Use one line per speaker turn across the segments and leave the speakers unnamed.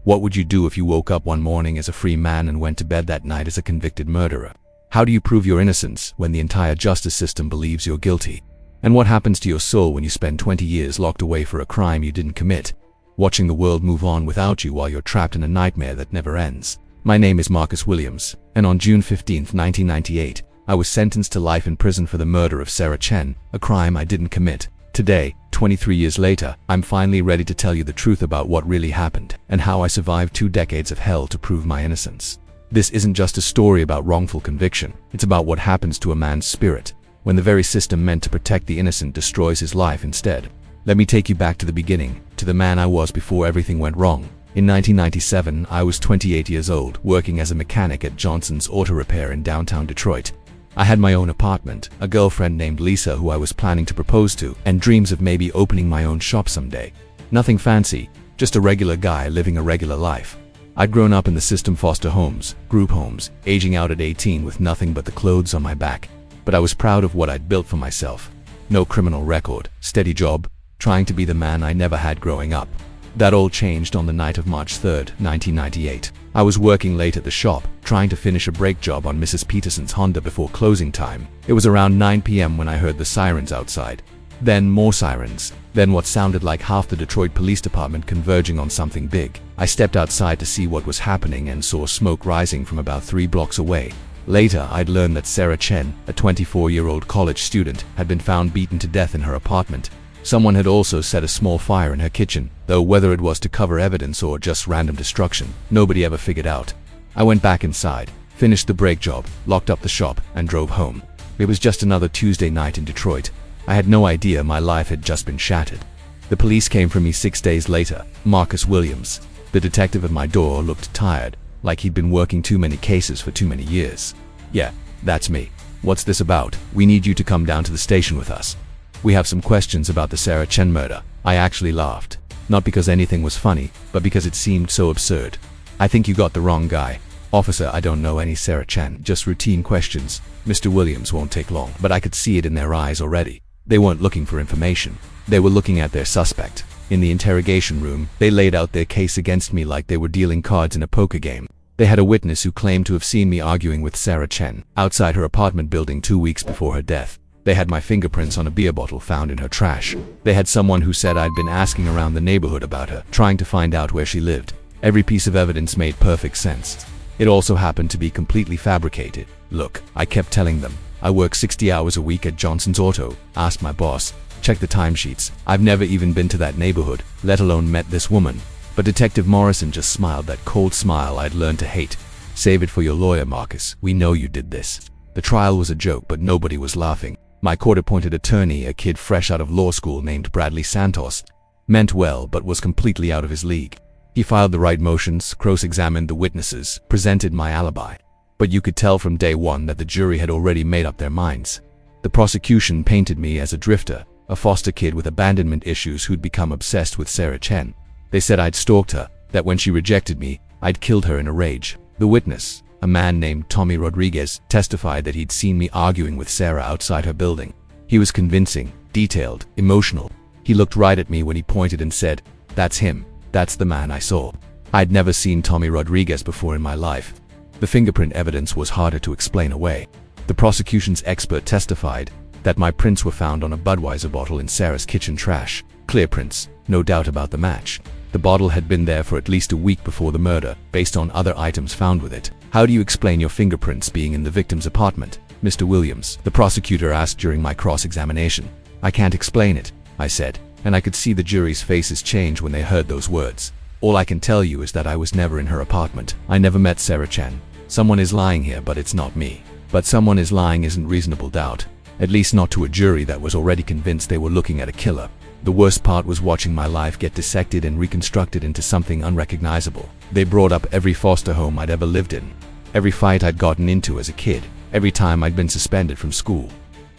What would you do if you woke up one morning as a free man and went to bed that night as a convicted murderer? How do you prove your innocence when the entire justice system believes you're guilty? And what happens to your soul when you spend 20 years locked away for a crime you didn't commit, watching the world move on without you while you're trapped in a nightmare that never ends? My name is Marcus Williams, and on June 15, 1998, I was sentenced to life in prison for the murder of Sarah Chen, a crime I didn't commit. Today, 23 years later, I'm finally ready to tell you the truth about what really happened and how I survived 2 decades of hell to prove my innocence. This isn't just a story about wrongful conviction, it's about what happens to a man's spirit when the very system meant to protect the innocent destroys his life instead. Let me take you back to the beginning, to the man I was before everything went wrong. In 1997, I was 28 years old, working as a mechanic at Johnson's Auto Repair in downtown Detroit. I had my own apartment, a girlfriend named Lisa who I was planning to propose to, and dreams of maybe opening my own shop someday. Nothing fancy, just a regular guy living a regular life. I'd grown up in the system foster homes, group homes, aging out at 18 with nothing but the clothes on my back. But I was proud of what I'd built for myself. No criminal record, steady job, trying to be the man I never had growing up. That all changed on the night of March 3rd, 1998. I was working late at the shop, trying to finish a brake job on Mrs. Peterson's Honda before closing time. It was around 9 p.m. when I heard the sirens outside. Then more sirens. Then what sounded like half the Detroit Police Department converging on something big. I stepped outside to see what was happening and saw smoke rising from about 3 blocks away. Later, I'd learned that Sarah Chen, a 24-year-old college student, had been found beaten to death in her apartment. Someone had also set a small fire in her kitchen, though whether it was to cover evidence or just random destruction, nobody ever figured out. I went back inside, finished the brake job, locked up the shop, and drove home. It was just another Tuesday night in Detroit. I had no idea my life had just been shattered. The police came for me 6 days later. Marcus Williams, the detective at my door, looked tired, like he'd been working too many cases for too many years. Yeah, that's me. What's this about? We need you to come down to the station with us. We have some questions about the Sarah Chen murder. I actually laughed. Not because anything was funny, but because it seemed so absurd. I think you got the wrong guy. Officer, I don't know any Sarah Chen, just routine questions. Mr. Williams won't take long, but I could see it in their eyes already. They weren't looking for information. They were looking at their suspect. In the interrogation room, they laid out their case against me like they were dealing cards in a poker game. They had a witness who claimed to have seen me arguing with Sarah Chen outside her apartment building 2 weeks before her death. They had my fingerprints on a beer bottle found in her trash. They had someone who said I'd been asking around the neighborhood about her, trying to find out where she lived. Every piece of evidence made perfect sense. It also happened to be completely fabricated. Look, I kept telling them, I work 60 hours a week at Johnson's Auto. Asked my boss, check the timesheets. I've never even been to that neighborhood, let alone met this woman. But Detective Morrison just smiled that cold smile I'd learned to hate. Save it for your lawyer, Marcus. We know you did this. The trial was a joke, but nobody was laughing. My court-appointed attorney, a kid fresh out of law school named Bradley Santos, meant well but was completely out of his league. He filed the right motions, cross-examined the witnesses, presented my alibi. But you could tell from day one that the jury had already made up their minds. The prosecution painted me as a drifter, a foster kid with abandonment issues who'd become obsessed with Sarah Chen. They said I'd stalked her, that when she rejected me, I'd killed her in a rage. The witness, a man named Tommy Rodriguez, testified that he'd seen me arguing with Sarah outside her building. He was convincing, detailed, emotional. He looked right at me when he pointed and said, "That's him. That's the man I saw." I'd never seen Tommy Rodriguez before in my life. The fingerprint evidence was harder to explain away. The prosecution's expert testified that my prints were found on a Budweiser bottle in Sarah's kitchen trash. Clear prints, no doubt about the match. The bottle had been there for at least a week before the murder, based on other items found with it. How do you explain your fingerprints being in the victim's apartment, Mr. Williams? The prosecutor asked during my cross-examination. I can't explain it, I said, and I could see the jury's faces change when they heard those words. All I can tell you is that I was never in her apartment. I never met Sarah Chen. Someone is lying here, but it's not me. But someone is lying isn't reasonable doubt. At least not to a jury that was already convinced they were looking at a killer. The worst part was watching my life get dissected and reconstructed into something unrecognizable. They brought up every foster home I'd ever lived in, every fight I'd gotten into as a kid, every time I'd been suspended from school.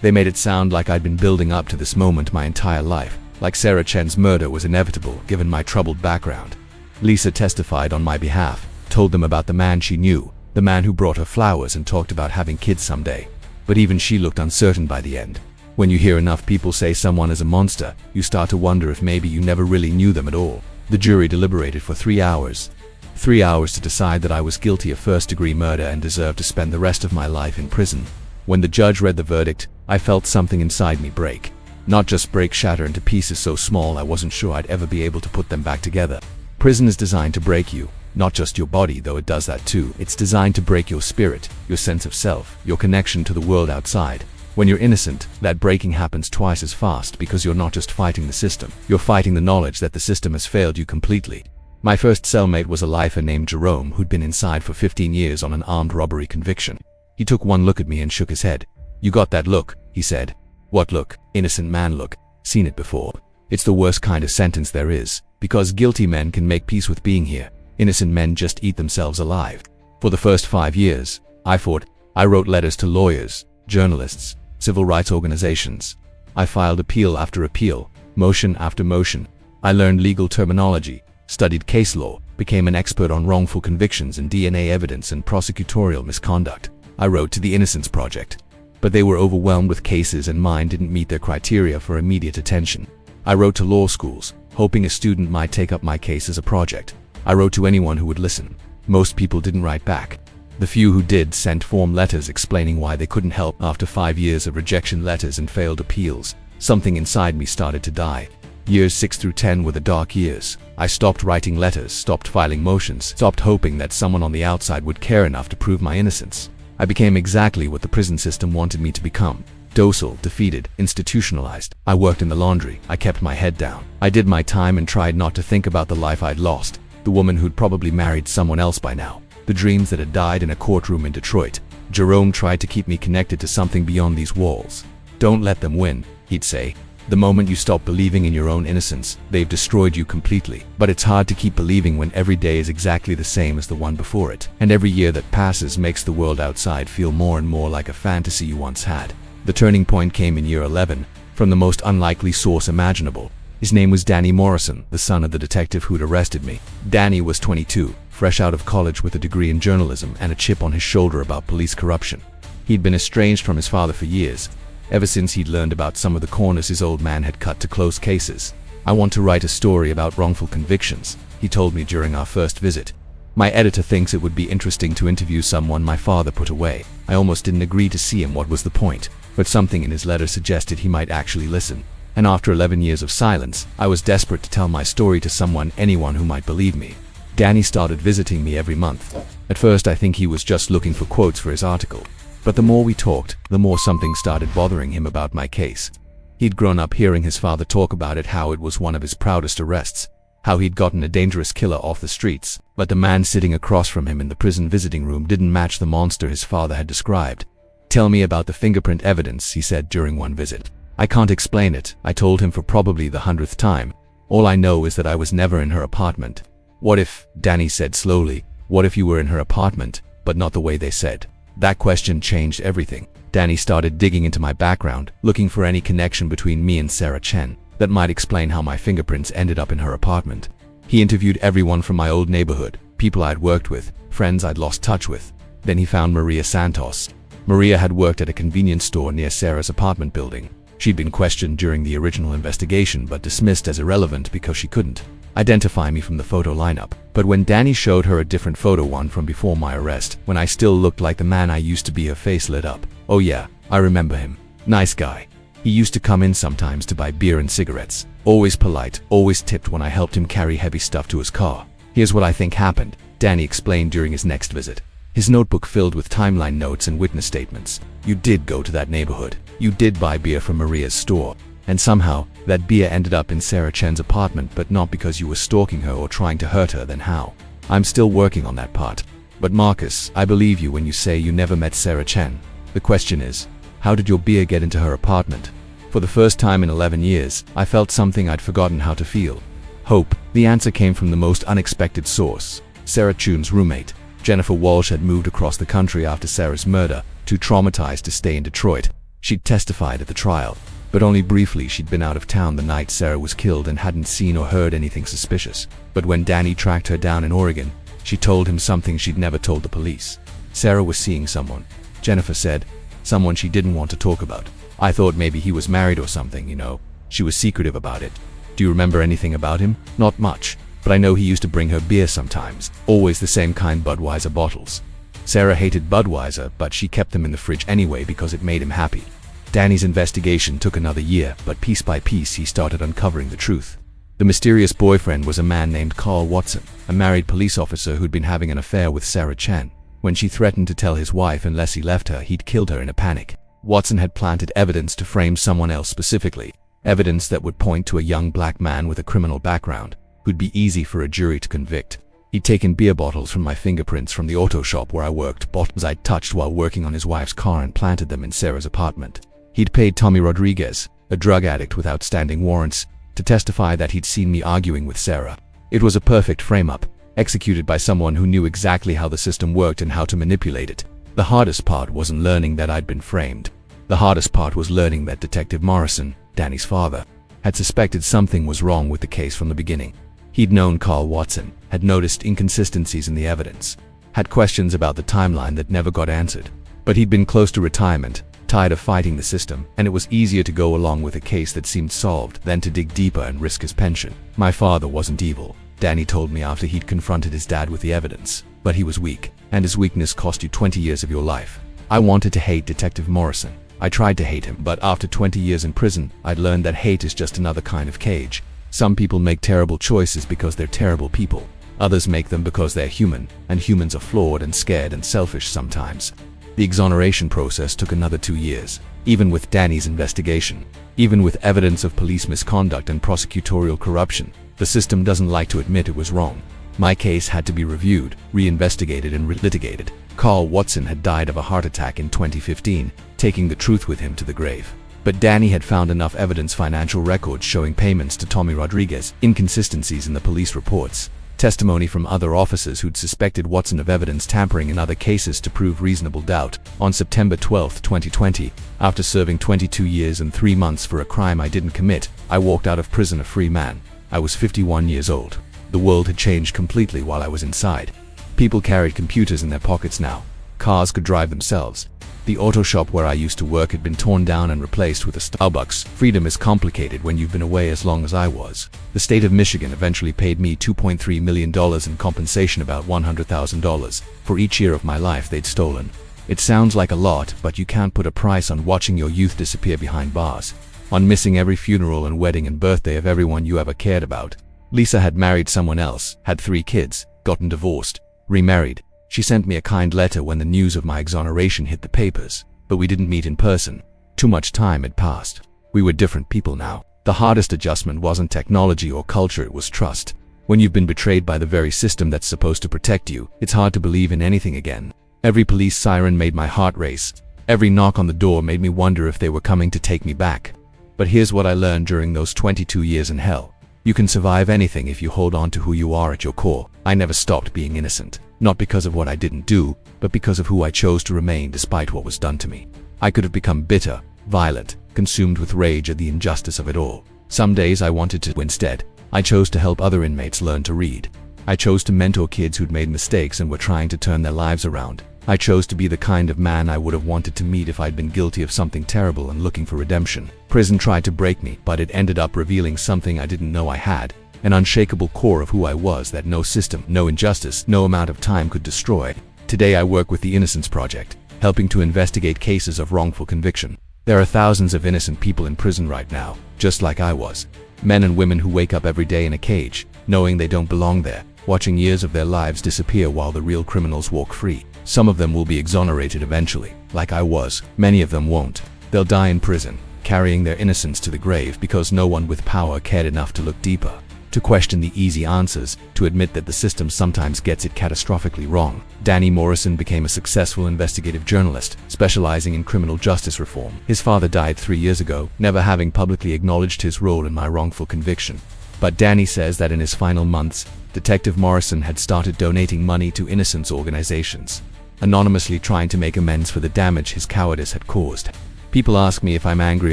They made it sound like I'd been building up to this moment my entire life, like Sarah Chen's murder was inevitable given my troubled background. Lisa testified on my behalf, told them about the man she knew, the man who brought her flowers and talked about having kids someday. But even she looked uncertain by the end. When you hear enough people say someone is a monster, you start to wonder if maybe you never really knew them at all. The jury deliberated for 3 hours. 3 hours to decide that I was guilty of first-degree murder and deserved to spend the rest of my life in prison. When the judge read the verdict, I felt something inside me break. Not just break, shatter into pieces so small I wasn't sure I'd ever be able to put them back together. Prison is designed to break you, not just your body, though it does that too. It's designed to break your spirit, your sense of self, your connection to the world outside. When you're innocent, that breaking happens twice as fast because you're not just fighting the system, you're fighting the knowledge that the system has failed you completely. My first cellmate was a lifer named Jerome who'd been inside for 15 years on an armed robbery conviction. He took one look at me and shook his head. "You got that look," he said. "What look?" "Innocent man look. Seen it before." It's the worst kind of sentence there is, because guilty men can make peace with being here. Innocent men just eat themselves alive. For the first 5 years, I fought. I wrote letters to lawyers, journalists, civil rights organizations. I filed appeal after appeal, motion after motion. I learned legal terminology, studied case law, became an expert on wrongful convictions and DNA evidence and prosecutorial misconduct. I wrote to the Innocence Project, but they were overwhelmed with cases and mine didn't meet their criteria for immediate attention. I wrote to law schools, hoping a student might take up my case as a project. I wrote to anyone who would listen. Most people didn't write back. The few who did sent form letters explaining why they couldn't help. After 5 years of rejection letters and failed appeals, something inside me started to die. Years 6 through 10 were the dark years. I stopped writing letters, stopped filing motions, stopped hoping that someone on the outside would care enough to prove my innocence. I became exactly what the prison system wanted me to become. Docile, defeated, institutionalized. I worked in the laundry. I kept my head down. I did my time and tried not to think about the life I'd lost, the woman who'd probably married someone else by now, the dreams that had died in a courtroom in Detroit. Jerome tried to keep me connected to something beyond these walls. "Don't let them win," he'd say. "The moment you stop believing in your own innocence, they've destroyed you completely." But it's hard to keep believing when every day is exactly the same as the one before it, and every year that passes makes the world outside feel more and more like a fantasy you once had. The turning point came in year 11, from the most unlikely source imaginable. His name was Danny Morrison, the son of the detective who'd arrested me. Danny was 22, fresh out of college with a degree in journalism and a chip on his shoulder about police corruption. He'd been estranged from his father for years, ever since he'd learned about some of the corners his old man had cut to close cases. "I want to write a story about wrongful convictions," he told me during our first visit. "My editor thinks it would be interesting to interview someone my father put away." I almost didn't agree to see him. What was the point? But something in his letter suggested he might actually listen. And after 11 years of silence, I was desperate to tell my story to someone, anyone who might believe me. Danny started visiting me every month. At first I think he was just looking for quotes for his article. But the more we talked, the more something started bothering him about my case. He'd grown up hearing his father talk about it, how it was one of his proudest arrests, how he'd gotten a dangerous killer off the streets, but the man sitting across from him in the prison visiting room didn't match the monster his father had described. "Tell me about the fingerprint evidence," he said during one visit. "I can't explain it," I told him for probably the 100th time. "All I know is that I was never in her apartment." "What if," Danny said slowly, "what if you were in her apartment, but not the way they said?" That question changed everything. Danny started digging into my background, looking for any connection between me and Sarah Chen that might explain how my fingerprints ended up in her apartment. He interviewed everyone from my old neighborhood, people I'd worked with, friends I'd lost touch with. Then he found Maria Santos. Maria had worked at a convenience store near Sarah's apartment building. She'd been questioned during the original investigation but dismissed as irrelevant because she couldn't identify me from the photo lineup. But when Danny showed her a different photo, one from before my arrest, when I still looked like the man I used to be, her face lit up. "Oh yeah, I remember him. Nice guy. He used to come in sometimes to buy beer and cigarettes. Always polite, always tipped when I helped him carry heavy stuff to his car." "Here's what I think happened," Danny explained during his next visit, his notebook filled with timeline notes and witness statements. "You did go to that neighborhood. You did buy beer from Maria's store. And somehow, that beer ended up in Sarah Chen's apartment, but not because you were stalking her or trying to hurt her. Then how? I'm still working on that part. But Marcus, I believe you when you say you never met Sarah Chen. The question is, how did your beer get into her apartment?" For the first time in 11 years, I felt something I'd forgotten how to feel. Hope. The answer came from the most unexpected source. Sarah Chun's roommate, Jennifer Walsh, had moved across the country after Sarah's murder, too traumatized to stay in Detroit. She'd testified at the trial, but only briefly. She'd been out of town the night Sarah was killed and hadn't seen or heard anything suspicious. But when Danny tracked her down in Oregon, she told him something she'd never told the police. Sarah was seeing someone, Jennifer said, someone she didn't want to talk about. "I thought maybe he was married or something, you know." She was secretive about it. "Do you remember anything about him?" "Not much. but I know he used to bring her beer sometimes, always the same kind, Budweiser bottles. Sarah hated Budweiser, but she kept them in the fridge anyway because it made him happy. Danny's investigation took another year, but piece by piece he started uncovering the truth. The mysterious boyfriend was a man named Carl Watson, a married police officer who'd been having an affair with Sarah Chen. When she threatened to tell his wife unless he left her, he'd killed her in a panic. Watson had planted evidence to frame someone else specifically, evidence that would point to a young black man with a criminal background, who'd be easy for a jury to convict. He'd taken beer bottles from my fingerprints from the auto shop where I worked, bottles I'd touched while working on his wife's car, and planted them in Sarah's apartment. He'd paid Tommy Rodriguez, a drug addict with outstanding warrants, to testify that he'd seen me arguing with Sarah. It was a perfect frame-up, executed by someone who knew exactly how the system worked and how to manipulate it. The hardest part wasn't learning that I'd been framed. The hardest part was learning that Detective Morrison, Danny's father, had suspected something was wrong with the case from the beginning. He'd known Carl Watson, had noticed inconsistencies in the evidence, had questions about the timeline that never got answered. But he'd been close to retirement, tired of fighting the system, and it was easier to go along with a case that seemed solved than to dig deeper and risk his pension. My father wasn't evil, Danny told me after he'd confronted his dad with the evidence, but he was weak, and his weakness cost you 20 years of your life. I wanted to hate Detective Morrison. I tried to hate him, but after 20 years in prison, I'd learned that hate is just another kind of cage. Some people make terrible choices because they're terrible people. Others make them because they're human, and humans are flawed and scared and selfish sometimes. The exoneration process took another 2 years, even with Danny's investigation. Even with evidence of police misconduct and prosecutorial corruption, the system doesn't like to admit it was wrong. My case had to be reviewed, re-investigated and re-litigated. Carl Watson had died of a heart attack in 2015, taking the truth with him to the grave. But Danny had found enough evidence, financial records showing payments to Tommy Rodriguez, inconsistencies in the police reports, testimony from other officers who'd suspected Watson of evidence tampering in other cases to prove reasonable doubt. On September 12, 2020, after serving 22 years and 3 months for a crime I didn't commit, I walked out of prison a free man. I was 51 years old. The world had changed completely while I was inside. People carried computers in their pockets now. Cars could drive themselves. The auto shop where I used to work had been torn down and replaced with a Starbucks. Freedom is complicated when you've been away as long as I was. The state of Michigan eventually paid me $2.3 million in compensation, about $100,000, for each year of my life they'd stolen. It sounds like a lot, but you can't put a price on watching your youth disappear behind bars, on missing every funeral and wedding and birthday of everyone you ever cared about. Lisa had married someone else, had 3 kids, gotten divorced, remarried. She sent me a kind letter when the news of my exoneration hit the papers, but we didn't meet in person. Too much time had passed. We were different people now. The hardest adjustment wasn't technology or culture, it was trust. When you've been betrayed by the very system that's supposed to protect you, it's hard to believe in anything again. Every police siren made my heart race. Every knock on the door made me wonder if they were coming to take me back. But here's what I learned during those 22 years in hell. You can survive anything if you hold on to who you are at your core. I never stopped being innocent. Not because of what I didn't do, but because of who I chose to remain despite what was done to me. I could have become bitter, violent, consumed with rage at the injustice of it all. Some days I wanted to. Instead, I chose to help other inmates learn to read. I chose to mentor kids who'd made mistakes and were trying to turn their lives around. I chose to be the kind of man I would have wanted to meet if I'd been guilty of something terrible and looking for redemption. Prison tried to break me, but it ended up revealing something I didn't know I had. An unshakable core of who I was that no system, no injustice, no amount of time could destroy. Today I work with the Innocence Project, helping to investigate cases of wrongful conviction. There are thousands of innocent people in prison right now, just like I was. Men and women who wake up every day in a cage, knowing they don't belong there, watching years of their lives disappear while the real criminals walk free. Some of them will be exonerated eventually, like I was. Many of them won't. They'll die in prison, carrying their innocence to the grave because no one with power cared enough to look deeper, to question the easy answers, to admit that the system sometimes gets it catastrophically wrong. Danny Morrison became a successful investigative journalist, specializing in criminal justice reform. His father died 3 years ago, never having publicly acknowledged his role in my wrongful conviction. But Danny says that in his final months, Detective Morrison had started donating money to innocence organizations, anonymously trying to make amends for the damage his cowardice had caused. People ask me if I'm angry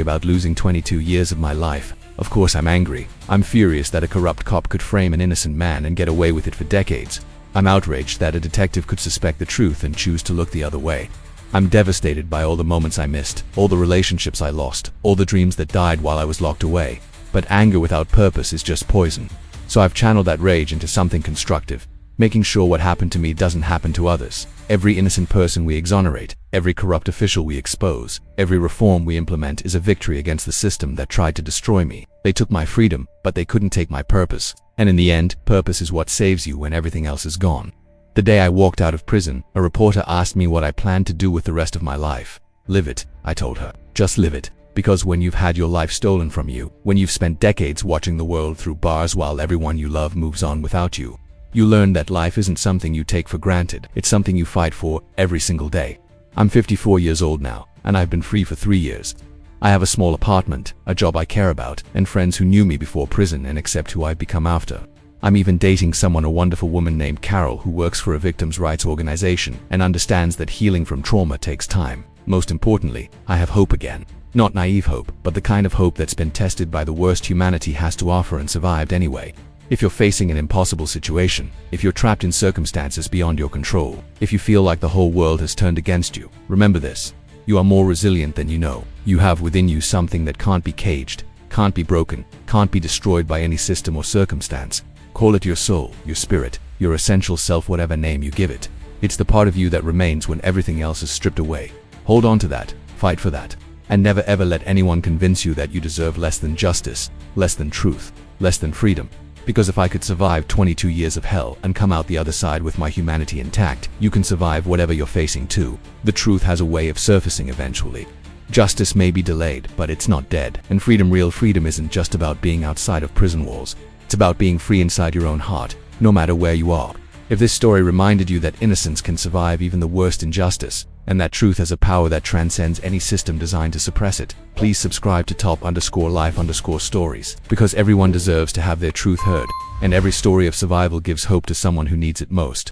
about losing 22 years of my life. Of course I'm angry. I'm furious that a corrupt cop could frame an innocent man and get away with it for decades. I'm outraged that a detective could suspect the truth and choose to look the other way. I'm devastated by all the moments I missed, all the relationships I lost, all the dreams that died while I was locked away. But anger without purpose is just poison. So I've channeled that rage into something constructive, making sure what happened to me doesn't happen to others. Every innocent person we exonerate, every corrupt official we expose, every reform we implement is a victory against the system that tried to destroy me. They took my freedom, but they couldn't take my purpose. And in the end, purpose is what saves you when everything else is gone. The day I walked out of prison, a reporter asked me what I planned to do with the rest of my life. Live it, I told her. Just live it. Because when you've had your life stolen from you, when you've spent decades watching the world through bars while everyone you love moves on without you, you learn that life isn't something you take for granted, it's something you fight for every single day. I'm 54 years old now, and I've been free for 3 years. I have a small apartment, a job I care about, and friends who knew me before prison and accept who I've become after. I'm even dating someone, a wonderful woman named Carol, who works for a victims' rights organization and understands that healing from trauma takes time. Most importantly, I have hope again. Not naive hope, but the kind of hope that's been tested by the worst humanity has to offer and survived anyway. If you're facing an impossible situation, if you're trapped in circumstances beyond your control, if you feel like the whole world has turned against you, remember this: you are more resilient than you know. You have within you something that can't be caged, can't be broken, can't be destroyed by any system or circumstance. Call it your soul, your spirit, your essential self, whatever name you give it. It's the part of you that remains when everything else is stripped away. Hold on to that, fight for that, and never ever let anyone convince you that you deserve less than justice, less than truth, less than freedom. Because if I could survive 22 years of hell and come out the other side with my humanity intact, you can survive whatever you're facing too. The truth has a way of surfacing eventually. Justice may be delayed, but it's not dead. And freedom, real freedom, isn't just about being outside of prison walls. It's about being free inside your own heart, no matter where you are. If this story reminded you that innocence can survive even the worst injustice, and that truth has a power that transcends any system designed to suppress it, please subscribe to top_life_stories, because everyone deserves to have their truth heard, and every story of survival gives hope to someone who needs it most.